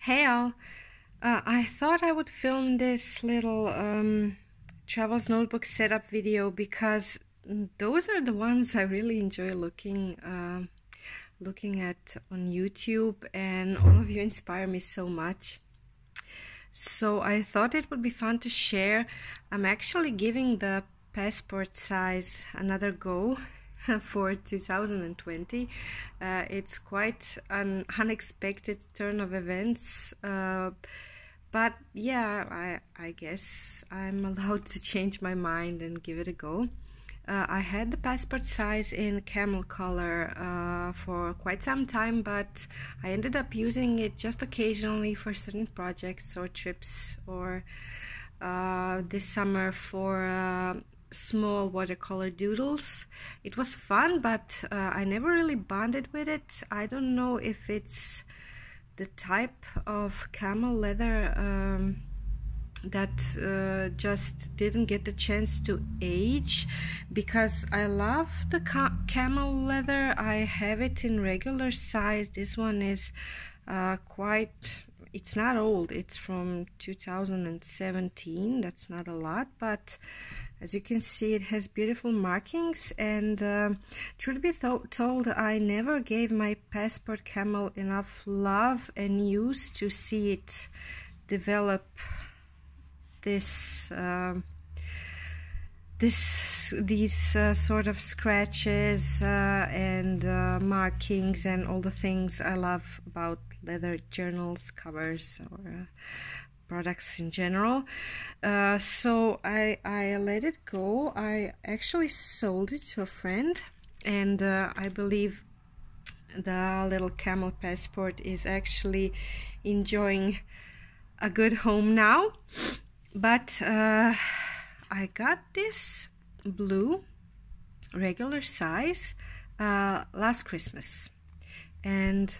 Hey all, I thought I would film this little travels notebook setup video because those are the ones I really enjoy looking at on YouTube, and all of you inspire me so much. So I thought it would be fun to share. I'm actually giving the passport size another go for 2020. It's quite an unexpected turn of events, but yeah, I guess I'm allowed to change my mind and give it a go. I had the passport size in camel color for quite some time, but I ended up using it just occasionally for certain projects or trips, or this summer for small watercolor doodles. It was fun, but I never really bonded with it. I don't know if it's the type of camel leather that just didn't get the chance to age, because I love the camel leather. I have it in regular size. This one is it's not old, it's from 2017. That's not a lot, but as you can see, it has beautiful markings. And truth be told, I never gave my passport camel enough love and use to see it develop these sort of scratches and markings and all the things I love about leather journals, covers, or products in general. So I let it go. I actually sold it to a friend, and I believe the little camel passport is actually enjoying a good home now. But I got this blue regular size last Christmas, and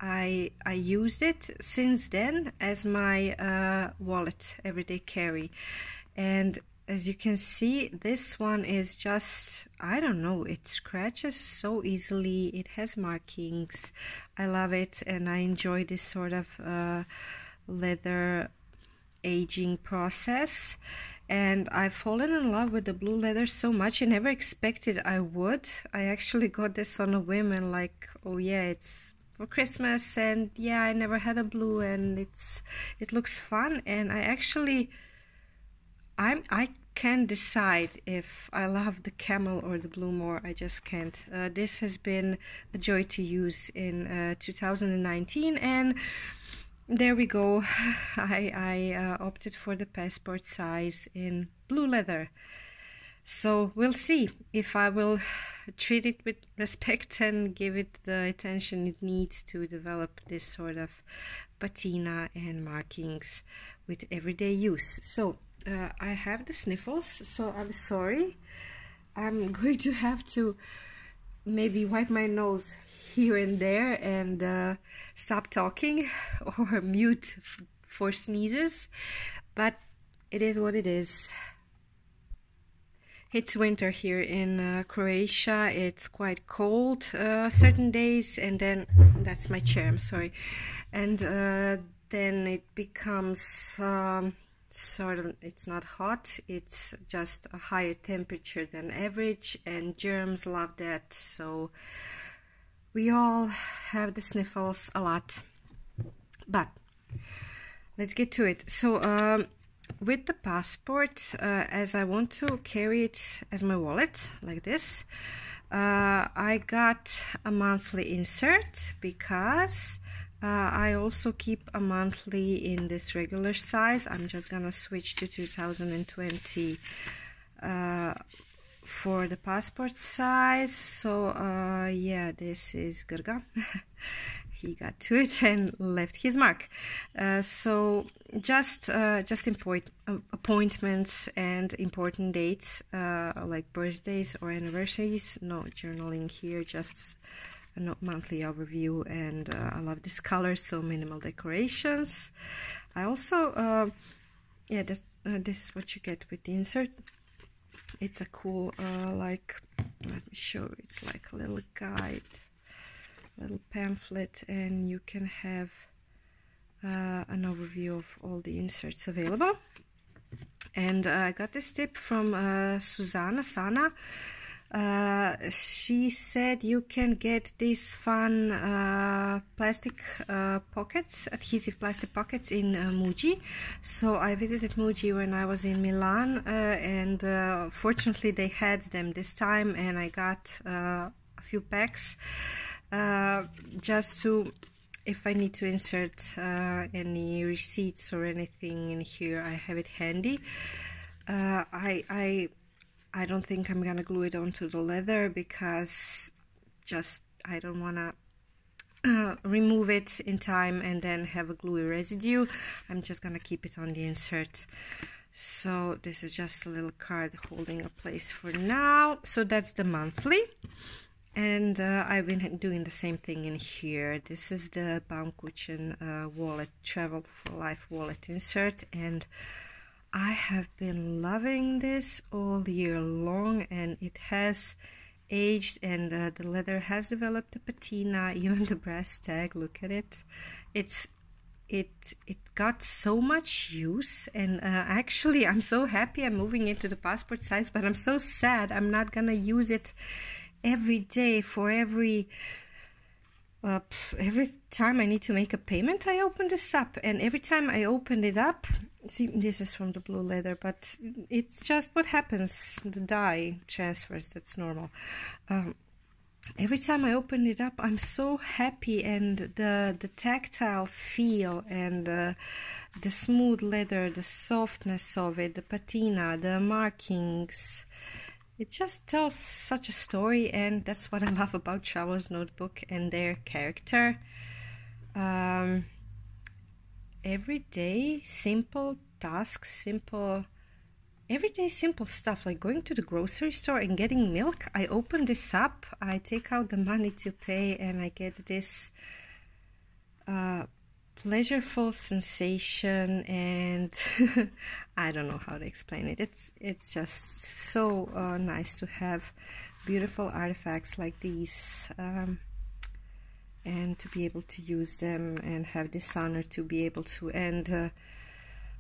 I used it since then as my wallet everyday carry. And as you can see, this one is just, I don't know, it scratches so easily, it has markings. I love it, and I enjoy this sort of leather aging process. And I've fallen in love with the blue leather so much. I never expected I would. I actually got this on a whim, and like, oh yeah, it's for Christmas, and yeah, I never had a blue, and it looks fun. And I can't decide if I love the camel or the blue more. I just can't. This has been a joy to use in 2019, and there we go. I opted for the passport size in blue leather. So we'll see if I will treat it with respect and give it the attention it needs to develop this sort of patina and markings with everyday use. So I have the sniffles, so I'm sorry. I'm going to have to maybe wipe my nose here and there and stop talking or mute for sneezes, but it is what it is. It's winter here in Croatia. It's quite cold certain days, and then that's my chair, I'm sorry, and then it becomes sort of, it's not hot, it's just a higher temperature than average, and germs love that, so we all have the sniffles a lot. But let's get to it. So with the passport, as I want to carry it as my wallet like this, I got a monthly insert, because I also keep a monthly in this regular size. I'm just gonna switch to 2020 for the passport size. So yeah, this is Grga. He got to it and left his mark. So just appointments and important dates, like birthdays or anniversaries. No journaling here, just a monthly overview. And I love this color, so minimal decorations. I also yeah, this is what you get with the insert. It's a cool like, let me show you, it's like a little guide, little pamphlet, and you can have an overview of all the inserts available. And I got this tip from Sana. She said you can get these fun plastic pockets, adhesive plastic pockets in Muji. So I visited Muji when I was in Milan, and fortunately they had them this time, and I got a few packs just to, if I need to insert any receipts or anything in here, I have it handy. I don't think I'm gonna glue it onto the leather because just I don't wanna remove it in time and then have a gluey residue. I'm just gonna keep it on the insert. So this is just a little card holding a place for now. So that's the monthly. And I've been doing the same thing in here. This is the Baum Kuchen wallet, Travel for Life wallet insert, and I have been loving this all year long, and it has aged, and the leather has developed a patina, even the brass tag, look at it. It got so much use, and actually I'm so happy I'm moving it to the passport size, but I'm so sad I'm not gonna use it every day for every time I need to make a payment. I open this up, and every time I open it up, see, this is from the blue leather, but it's just what happens, the dye transfers, that's normal. Every time I open it up, I'm so happy, and the tactile feel, and the smooth leather, the softness of it, the patina, the markings, it just tells such a story, and that's what I love about Traveler's Notebook and their character. Everyday simple tasks, everyday simple stuff, like going to the grocery store and getting milk. I open this up, I take out the money to pay, and I get this pleasureful sensation, and I don't know how to explain it. It's just so nice to have beautiful artifacts like these, and to be able to use them and have this honor to be able to, and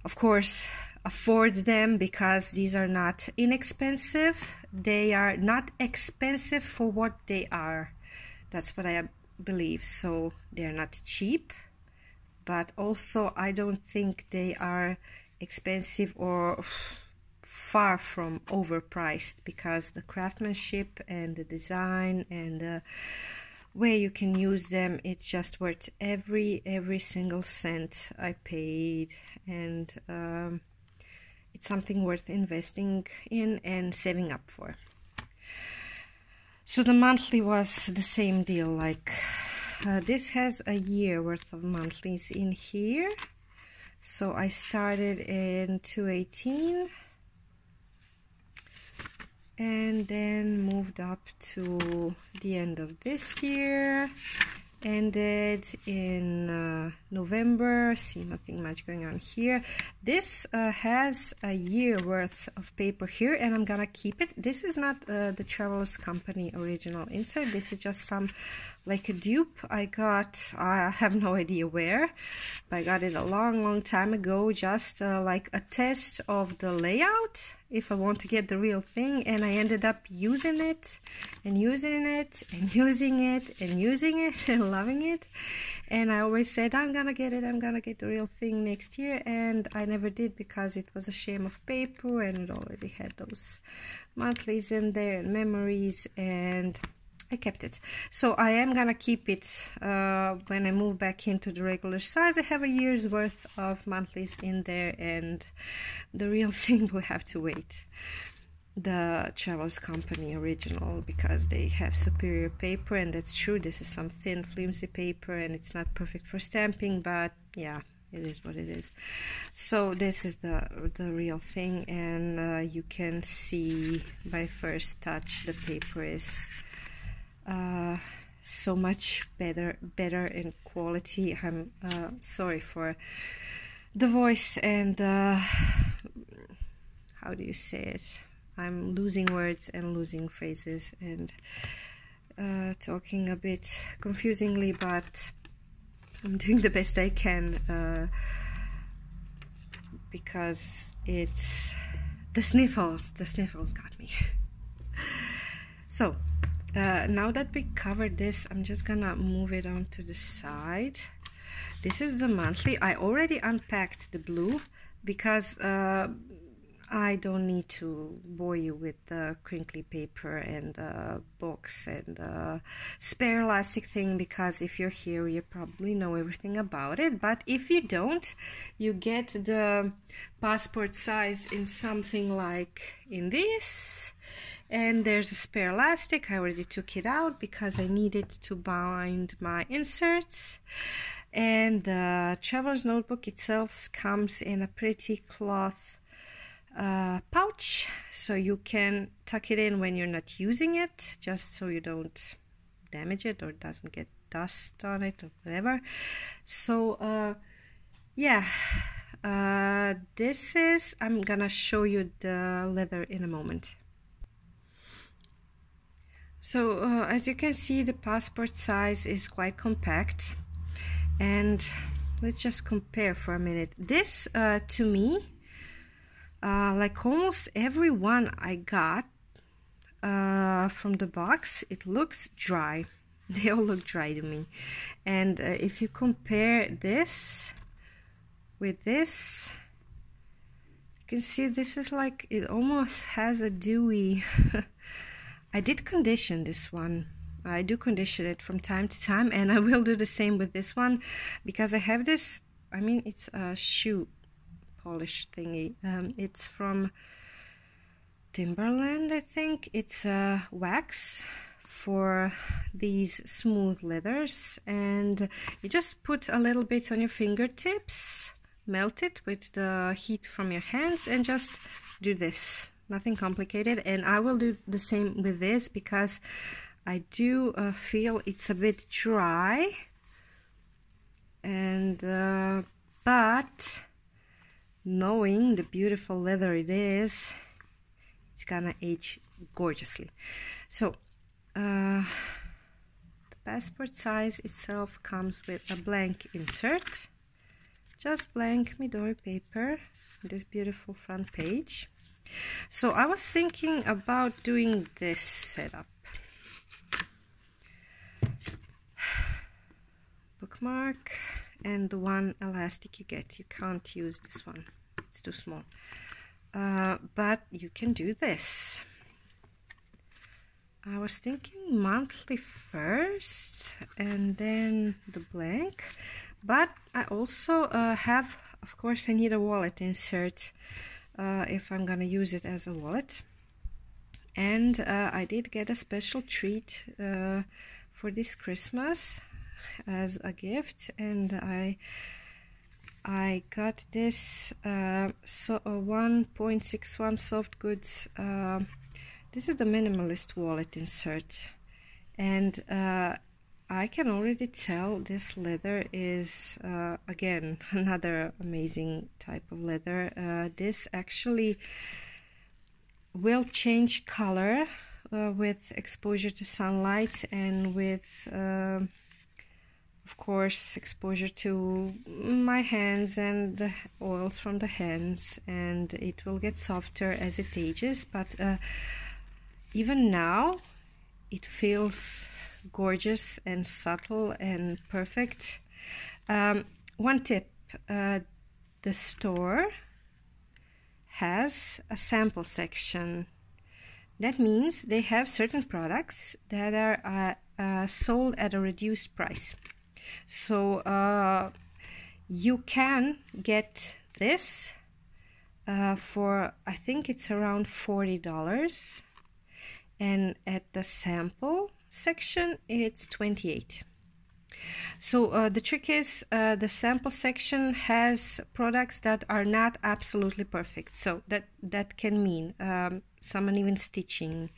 of course afford them, because these are not inexpensive. They are not expensive for what they are. That's what I believe. So they're not cheap, but also I don't think they are expensive or far from overpriced, because the craftsmanship and the design and the way you can use them, it's just worth every single cent I paid, and it's something worth investing in and saving up for. So the monthly was the same deal, like this has a year worth of monthlies in here. So I started in 2018 and then moved up to the end of this year, ended in November. See, nothing much going on here. This has a year worth of paper here, and I'm gonna keep it. This is not the Travelers Company original insert. This is just some, like a dupe I got. I have no idea where, but I got it a long time ago, just like a test of the layout if I want to get the real thing, and I ended up using it and using it and using it and using it and loving it. And I always said I'm gonna get the real thing next year, and I never did, because it was a shame of paper, and it already had those monthlies in there and memories, and I kept it. So I am gonna keep it when I move back into the regular size. I have a year's worth of monthlies in there, and the real thing will have to wait. The Travelers Company original, because they have superior paper, and that's true. This is some thin flimsy paper, and it's not perfect for stamping, but yeah, it is what it is. So this is the real thing, and you can see by first touch the paper is so much better in quality. I'm sorry for the voice and how do you say it? I'm losing words and losing phrases and talking a bit confusingly, but I'm doing the best I can because it's the sniffles got me. So now that we covered this, I'm just gonna move it on to the side. This is the monthly. I already unpacked the blue because I don't need to bore you with the crinkly paper and box and spare elastic thing, because if you're here you probably know everything about it. But if you don't, you get the passport size in something like in this, and there's a spare elastic. I already took it out because I needed to bind my inserts. And the traveler's notebook itself comes in a pretty cloth pouch, so you can tuck it in when you're not using it, just so you don't damage it or doesn't get dust on it or whatever. So yeah, this is, I'm gonna show you the leather in a moment. So as you can see, the passport size is quite compact, and let's just compare for a minute. This to me, like almost every one I got from the box, it looks dry. They all look dry to me. And if you compare this with this, you can see this is like, it almost has a dewy I did condition this one. I do condition it from time to time, and I will do the same with this one because I have this, I mean, it's a shoe polish thingy. It's from Timberland, I think. It's a wax for these smooth leathers, and you just put a little bit on your fingertips, melt it with the heat from your hands, and just do this. Nothing complicated. And I will do the same with this because I do feel it's a bit dry, and but knowing the beautiful leather it is, it's gonna age gorgeously. So the passport size itself comes with a blank insert, just blank Midori paper, this beautiful front page. So I was thinking about doing this setup. Bookmark, and the one elastic you get, you can't use this one, it's too small, but you can do this. I was thinking monthly first and then the blank, but I also have, of course I need a wallet insert if I'm gonna use it as a wallet, and I did get a special treat for this Christmas as a gift, and I got this so a 1.61 soft goods. This is the minimalist wallet insert, and I can already tell this leather is again another amazing type of leather. This actually will change color with exposure to sunlight, and with of course exposure to my hands and the oils from the hands, and it will get softer as it ages, but even now it feels gorgeous and subtle and perfect. One tip, the store has a sample section. That means they have certain products that are sold at a reduced price. So you can get this for, I think it's around $40, and at the sample section it's $28. So the trick is the sample section has products that are not absolutely perfect. So that can mean some uneven stitching,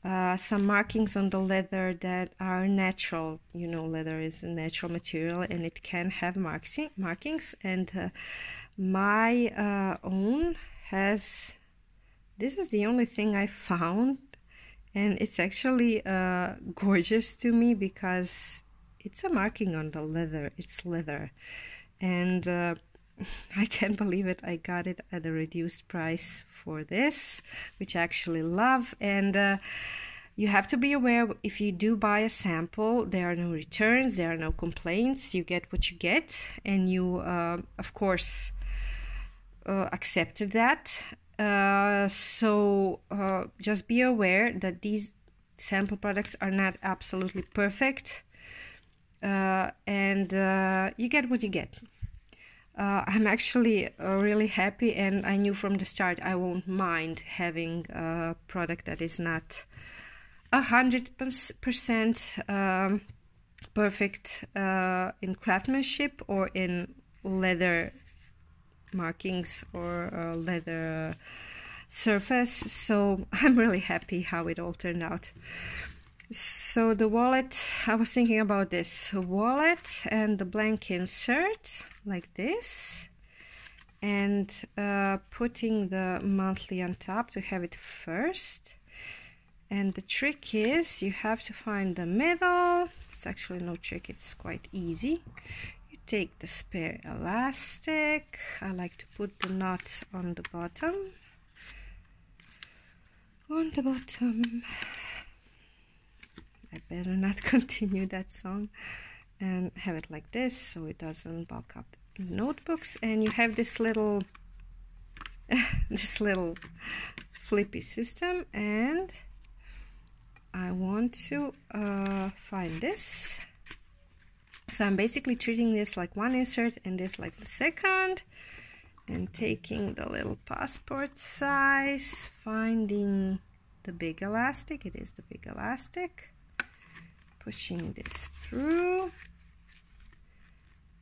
some markings on the leather that are natural. You know, leather is a natural material and it can have markings, and my own has, this is the only thing I found, and it's actually gorgeous to me because It's a marking on the leather. It's leather. And I can't believe it. I got it at a reduced price for this, which I actually love. And you have to be aware, if you do buy a sample, there are no returns, there are no complaints. You get what you get, and you, of course, accepted that. So just be aware that these sample products are not absolutely perfect, and you get what you get. I'm actually really happy, and I knew from the start I won't mind having a product that is not 100% perfect in craftsmanship or in leather markings or leather surface. So I'm really happy how it all turned out. So the wallet, I was thinking about this wallet and the blank insert like this, and putting the monthly on top to have it first. And the trick is you have to find the middle. It's actually no trick, it's quite easy. You take the spare elastic. I like to put the knot on the bottom. On the bottom. I better not continue that song. And have it like this so it doesn't bulk up the notebooks. And you have this little flippy system, and I want to find this. So I'm basically treating this like one insert and this like the second, and taking the little passport size, finding the big elastic. It is the big elastic. Pushing this through,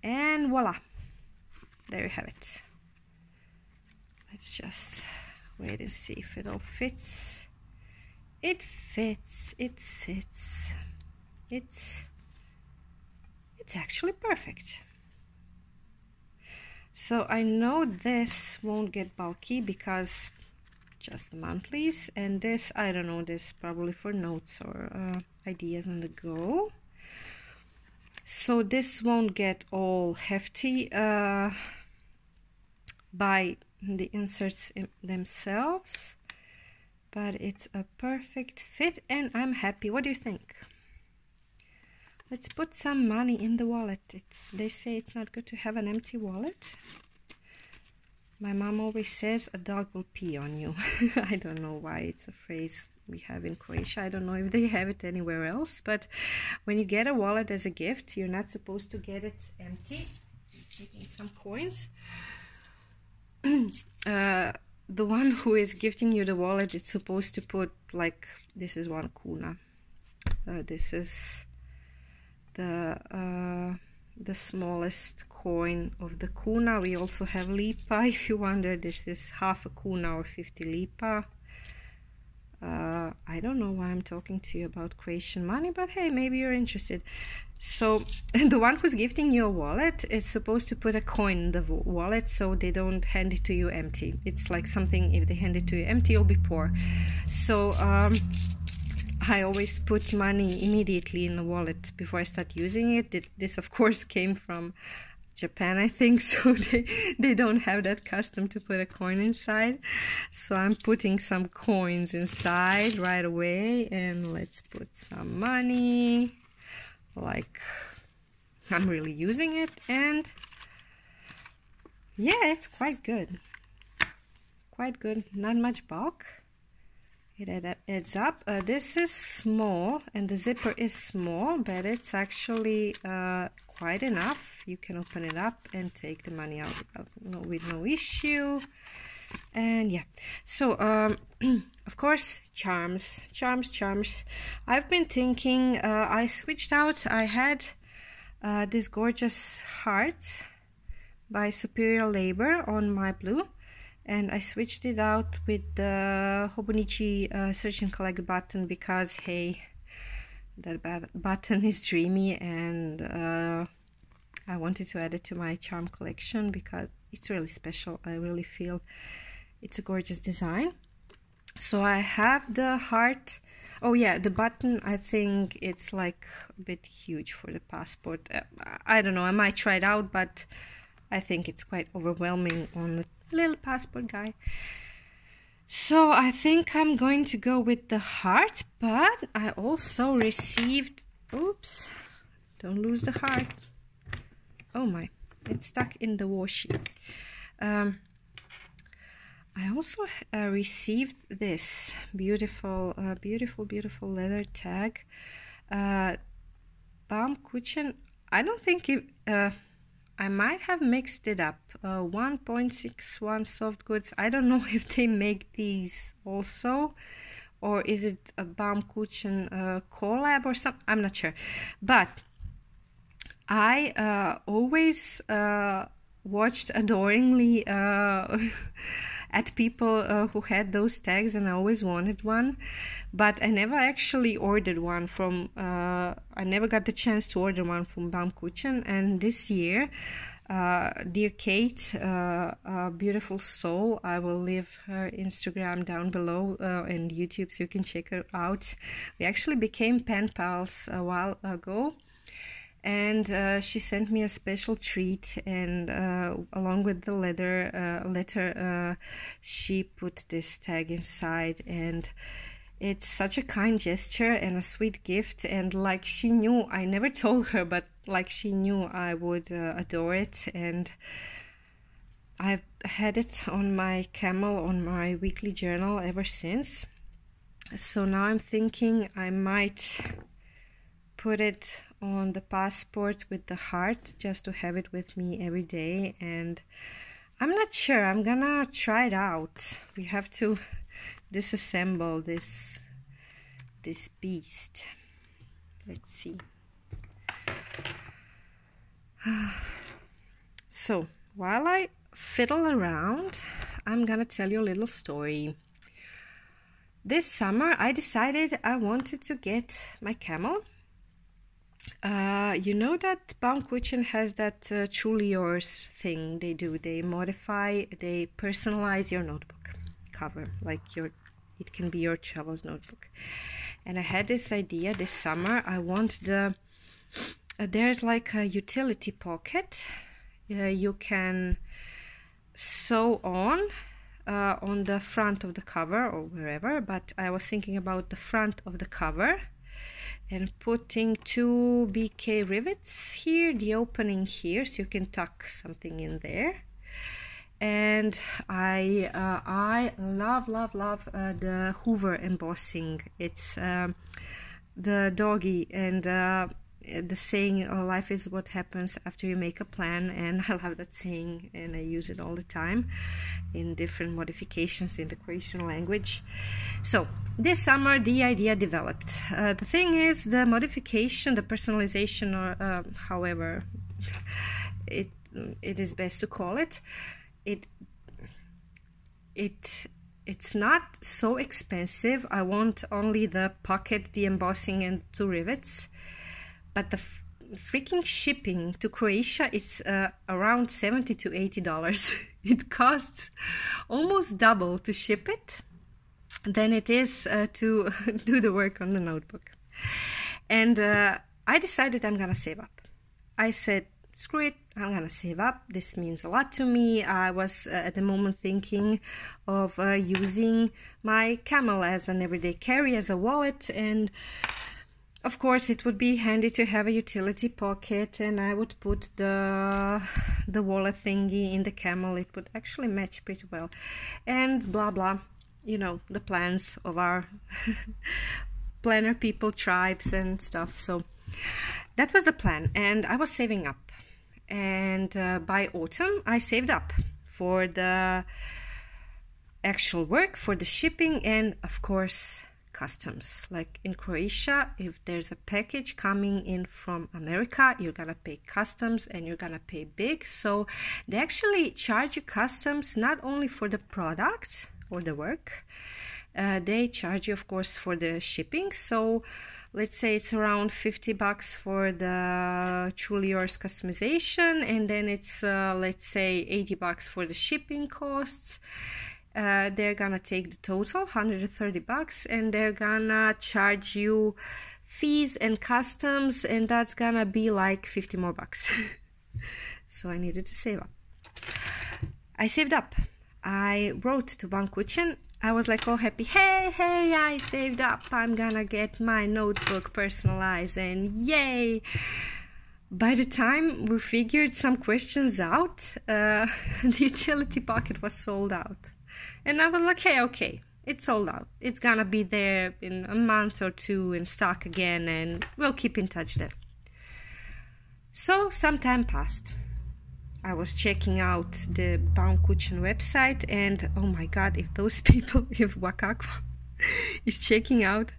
and voila, there you have it. Let's just wait and see if it all fits. It fits, it sits, it's actually perfect. So I know this won't get bulky because just the monthlies, and this, I don't know, this probably for notes or ideas on the go. So this won't get all hefty by the inserts themselves, but it's a perfect fit and I'm happy. What do you think? Let's put some money in the wallet. They say it's not good to have an empty wallet. My mom always says a dog will pee on you. I don't know why, it's a phrase we have in Croatia. I don't know if they have it anywhere else, but when you get a wallet as a gift, you're not supposed to get it empty. Taking some coins. The one who is gifting you the wallet is supposed to put, like, this is 1 kuna. This is the smallest coin of the kuna. We also have lipa, if you wonder. This is half a kuna or 50 lipa. I don't know why I'm talking to you about Croatian money, but hey, maybe you're interested. So the one who's gifting you a wallet is supposed to put a coin in the wallet so they don't hand it to you empty. It's like something, if they hand it to you empty, you'll be poor. So I always put money immediately in the wallet before I start using it. This of course came from Japan, I think, so they don't have that custom to put a coin inside. So I'm putting some coins inside right away, and let's put some money, like I'm really using it, and yeah, it's quite good. Quite good, not much bulk. It adds up. This is small and the zipper is small, but it's actually quite enough. You can open it up and take the money out with no issue. And yeah, so of course, charms. I've been thinking, I switched out. I had this gorgeous heart by Superior Labor on my blue, and I switched it out with the Hobonichi Search and Collect button because, hey, that button is dreamy, and I wanted to add it to my charm collection because it's really special. I really feel it's a gorgeous design. So I have the heart Oh yeah, the button, I think it's like a bit huge for the passport. I don't know, I might try it out, but I think it's quite overwhelming on the little passport guy. So I think I'm going to go with the heart, but I also received, oops, don't lose the heart. Oh my, it's stuck in the washi. I also received this beautiful leather tag. Baum Kuchen. I don't think it, I might have mixed it up. 1.61 soft goods. I don't know if they make these also, or is it a Baum Kuchen collab or something? I'm not sure. But I always watched adoringly at people who had those tags, and I always wanted one, but I never actually ordered one from, I never got the chance to order one from Baum Kuchen. And this year, dear Kate, a beautiful soul, I will leave her Instagram down below and YouTube so you can check her out. We actually became pen pals a while ago. And she sent me a special treat, and along with the letter, she put this tag inside, and it's such a kind gesture and a sweet gift. And like she knew, I never told her, but like she knew I would adore it, and I've had it on my camel, on my weekly journal ever since. So now I'm thinking I might put it on the passport with the heart, just to have it with me every day. And I'm not sure, I'm gonna try it out. We have to disassemble this beast. Let's see. So while I fiddle around, I'm gonna tell you a little story. This summer I decided I wanted to get my camel. You know that Baum Kuchen has that truly yours thing they do. They modify, they personalize your notebook cover, like it can be your travel's notebook. And I had this idea this summer. I want there's like a utility pocket you can sew on the front of the cover or wherever, but I was thinking about the front of the cover and putting 2 BK rivets here, the opening here, so you can tuck something in there. And I love the Hoover embossing. It's the doggy, and the saying, life is what happens after you make a plan, and I love that saying, and I use it all the time in different modifications in the Croatian language. So this summer the idea developed. The thing is, the modification, the personalization, or however it is best to call it, it's not so expensive. I want only the pocket, the embossing, and 2 rivets. But the freaking shipping to Croatia is around $70 to $80. It costs almost double to ship it than it is to do the work on the notebook. And I decided I'm gonna save up. I said, screw it, I'm gonna save up. This means a lot to me. I was at the moment thinking of using my camel as an everyday carry, as a wallet, and of course it would be handy to have a utility pocket, and I would put the wallet thingy in the camel. It would actually match pretty well, and blah blah, you know, the plans of our planner people, tribes and stuff. So that was the plan, and I was saving up. And by autumn I saved up for the actual work, for the shipping, and of course customs. Like in Croatia, if there's a package coming in from America, you're gonna pay customs, and you're gonna pay big. So they actually charge you customs not only for the product or the work, they charge you of course for the shipping. So let's say it's around $50 for the truly yours customization, and then it's let's say $80 for the shipping costs. they're gonna take the total $130 and they're gonna charge you fees and customs, and that's gonna be like 50 more bucks. So I needed to save up. I saved up. I wrote to Baum Kuchen. I was like all happy. Hey, I saved up. I'm gonna get my notebook personalized, and yay! By the time we figured some questions out, the utility pocket was sold out. And I was like, hey, okay, it's sold out. It's gonna be there in a month or two in stock again, and we'll keep in touch then. So some time passed. I was checking out the Baum Kuchen website, and oh my god, if those people, if Wakako is checking out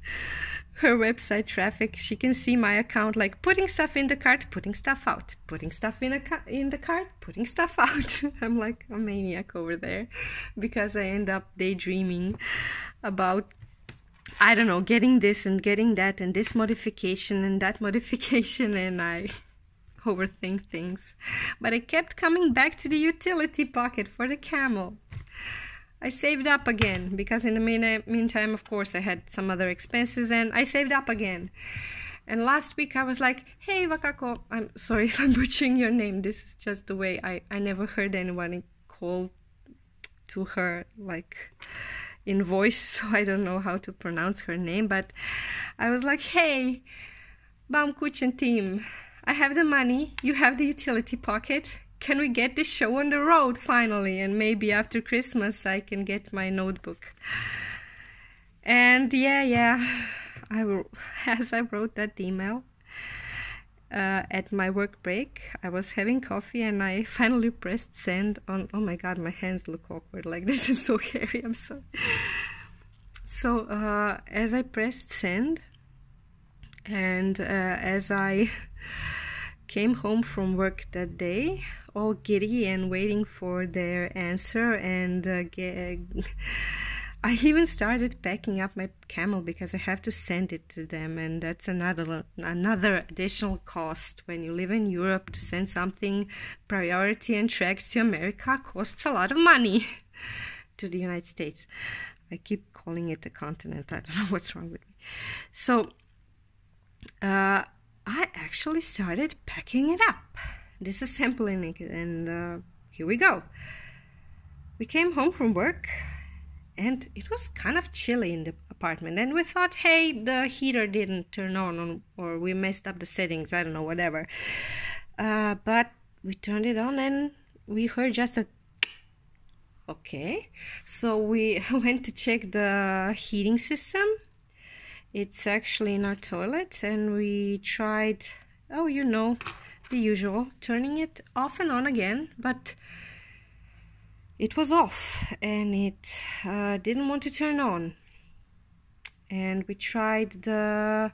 her website traffic, she can see my account like putting stuff in the cart, putting stuff out, putting stuff in the cart, putting stuff out. I'm like a maniac over there because I end up daydreaming about, I don't know, getting this and getting that and this modification and that modification, and I overthink things. But I kept coming back to the utility pocket for the camel. I saved up again because in the meantime, of course, I had some other expenses, and I saved up again. And last week I was like, hey Wakako, I'm sorry if I'm butchering your name. This is just the way I never heard anyone call to her like in voice, so I don't know how to pronounce her name. But I was like, hey, Baum Kuchen team, I have the money, you have the utility pocket. Can we get this show on the road finally? And maybe after Christmas I can get my notebook. And as I wrote that email at my work break, I was having coffee and I finally pressed send on. Oh my god, my hands look awkward like this. It's so hairy. I'm sorry. So as I pressed send, and as I came home from work that day, all giddy and waiting for their answer, and I even started packing up my camel because I have to send it to them, and that's another additional cost. When you live in Europe, to send something priority and tracked to America costs a lot of money. To the United States. I keep calling it a continent. I don't know what's wrong with me. So I actually started packing it up, disassembling it, and here we go. We came home from work, and it was kind of chilly in the apartment, and we thought, hey, the heater didn't turn on, or we messed up the settings, I don't know, whatever. But we turned it on, and we heard just a okay. So we went to check the heating system. It's actually in our toilet, and we tried, the usual, turning it off and on again, but it was off, and it didn't want to turn on. And we tried the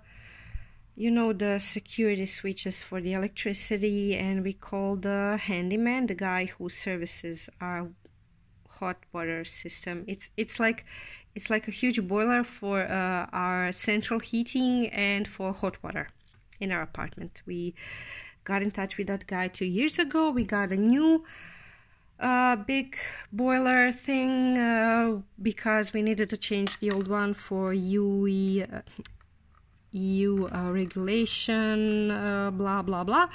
security switches for the electricity, and we called the handyman, the guy who services our hot water system. It's like a huge boiler for our central heating and for hot water in our apartment. We got in touch with that guy 2 years ago. We got a new big boiler thing because we needed to change the old one for EU regulation, blah, blah, blah.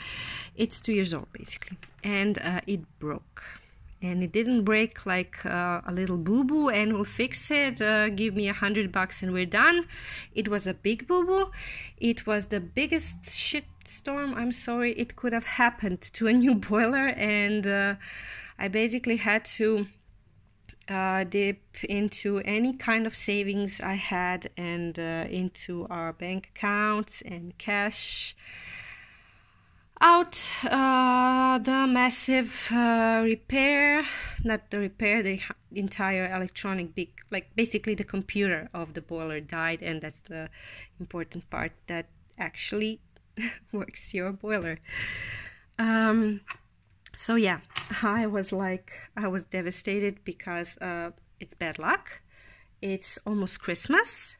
It's 2 years old, basically. And it broke. And it didn't break like a little boo-boo and we'll fix it, give me $100 and we're done. It was a big boo-boo. It was the biggest shitstorm, I'm sorry, it could have happened to a new boiler, and I basically had to dip into any kind of savings I had and into our bank accounts and cash out the massive repair, not the repair, the entire electronic basically the computer of the boiler died, and that's the important part that actually works your boiler. So yeah, I was devastated because it's bad luck. It's almost Christmas.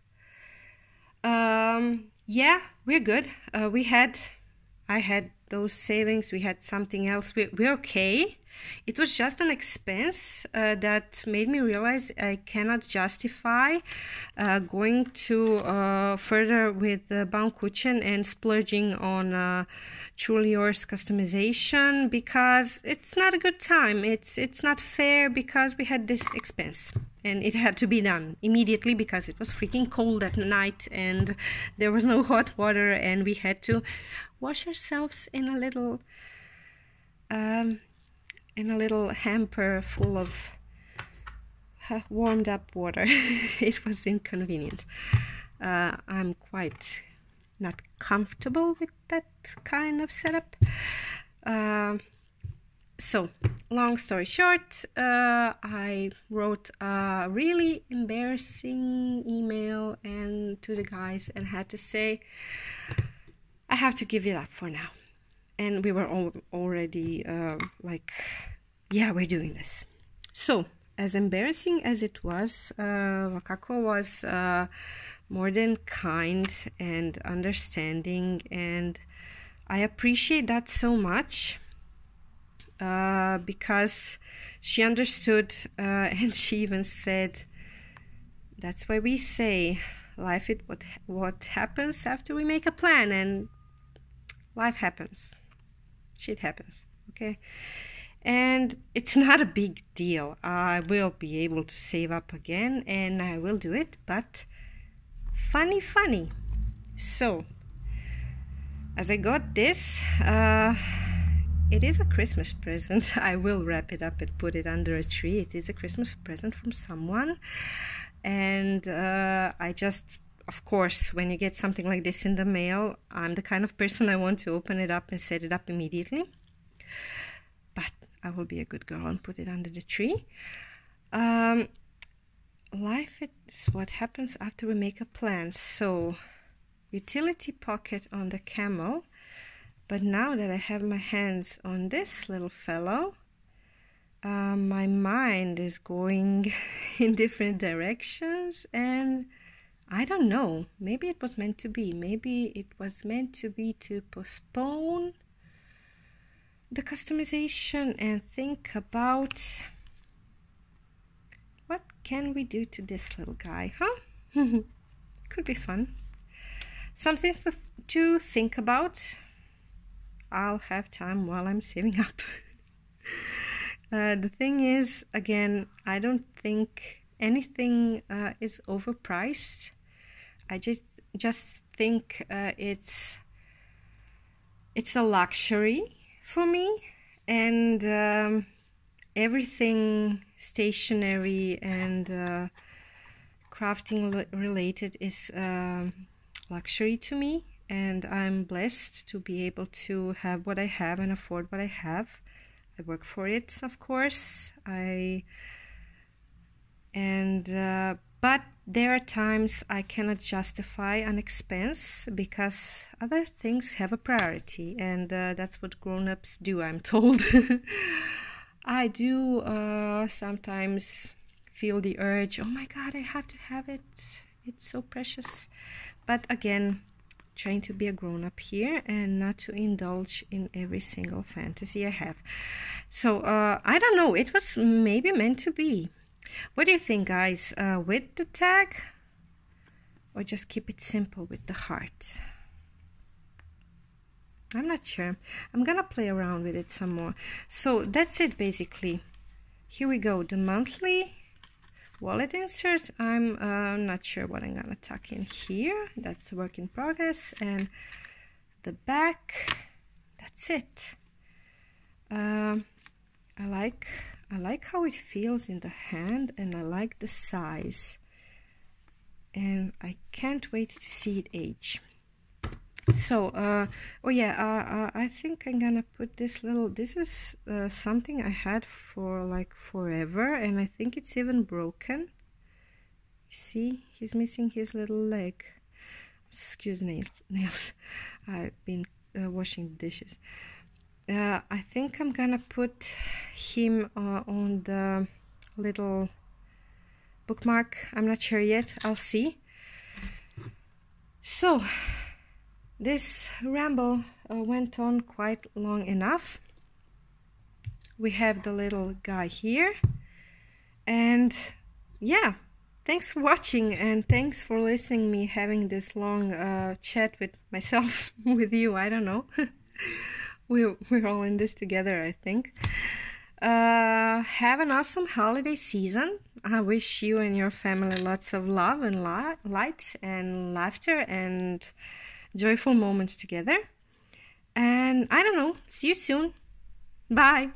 Yeah, we're good. We had I had those savings. We had something else. We're okay. It was just an expense that made me realize I cannot justify going to further with the Baum Kuchen and splurging on truly yours customization, because it's not a good time. It's not fair, because we had this expense and it had to be done immediately because it was freaking cold at night and there was no hot water, and we had to wash ourselves in a little hamper full of warmed up water. It was inconvenient. I'm quite not comfortable with that kind of setup. So, long story short, I wrote a really embarrassing email to the guys and had to say, I have to give it up for now. And we were already like, yeah, we're doing this. So, as embarrassing as it was, Wakako was more than kind and understanding, and I appreciate that so much, because she understood, and she even said, that's why we say life is what happens after we make a plan, and life happens. Shit happens, okay? And it's not a big deal. I will be able to save up again, and I will do it, but funny. So, as I got this, it is a Christmas present. I will wrap it up and put it under a tree. It is a Christmas present from someone. And I just, of course, when you get something like this in the mail, I'm the kind of person I want to open it up and set it up immediately. But I will be a good girl and put it under the tree. Life is what happens after we make a plan. So, utility pocket on the camel. But now that I have my hands on this little fellow, my mind is going in different directions, and I don't know, maybe it was meant to be. Maybe it was meant to be to postpone the customization and think about what can we do to this little guy, huh? Could be fun. Something to think about. I'll have time while I'm saving up. The thing is, again, I don't think anything is overpriced. I just think it's a luxury for me, and everything stationery and crafting related is luxury to me. And I'm blessed to be able to have what I have and afford what I have. I work for it, of course. But there are times I cannot justify an expense because other things have a priority, and that's what grown-ups do, I'm told. I do sometimes feel the urge, oh my God, I have to have it. It's so precious. But again, trying to be a grown-up here and not to indulge in every single fantasy I have. So I don't know, it was maybe meant to be. What do you think, guys? With the tag, or just keep it simple with the heart? I'm not sure. I'm gonna play around with it some more. So that's it, basically. Here we go, the monthly wallet insert. I'm not sure what I'm gonna tuck in here. That's a work in progress. And the back, that's it. I like how it feels in the hand, and I like the size, and I can't wait to see it age. So I think I'm gonna put this is something I had for like forever, and I think it's even broken. You see, he's missing his little leg. Excuse nails. I've been washing the dishes. I think I'm gonna put him on the little bookmark. I'm not sure yet. I'll see. So, this ramble went on quite long enough. We have the little guy here, and yeah, thanks for watching, and thanks for listening me having this long chat with myself, with you, I don't know. We're all in this together, I think. Have an awesome holiday season. I wish you and your family lots of love and light and laughter and joyful moments together. And I don't know, see you soon. Bye.